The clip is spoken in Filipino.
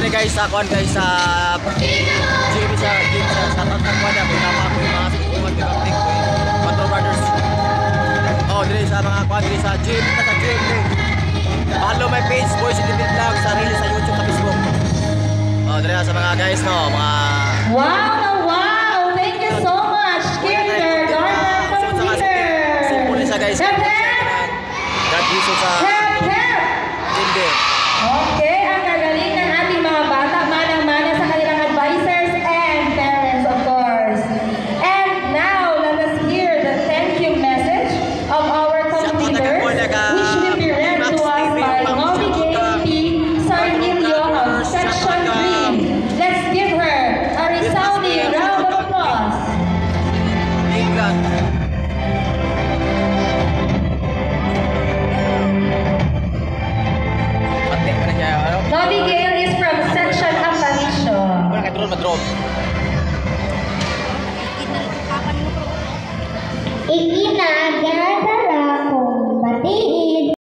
ni guys sa kuan guys sa gym sa tatak kuan na pinapa ko yung mga sukuan di kaptik ko Quattro Brothers. Oh, dire sa mga kuan dire sa gym follow my page Boys Independent Vlog sa reel sa YouTube sa Facebook. Oh, dire sa mga guys no, mga Wow! Thank you so much, Kindergarten Computer! Simple sa guys. God bless sa hindi. Okay, ang gagaling ng ating mga bata, manang-mana sa kanilang advisors and parents, of course. And now, let us hear the thank you message of our computers, which will be read to us by Novi P. Sarnilio of Section Green. Let's give her a resounding round of applause. England. Novi Gale is from Section Aparicio. Drone.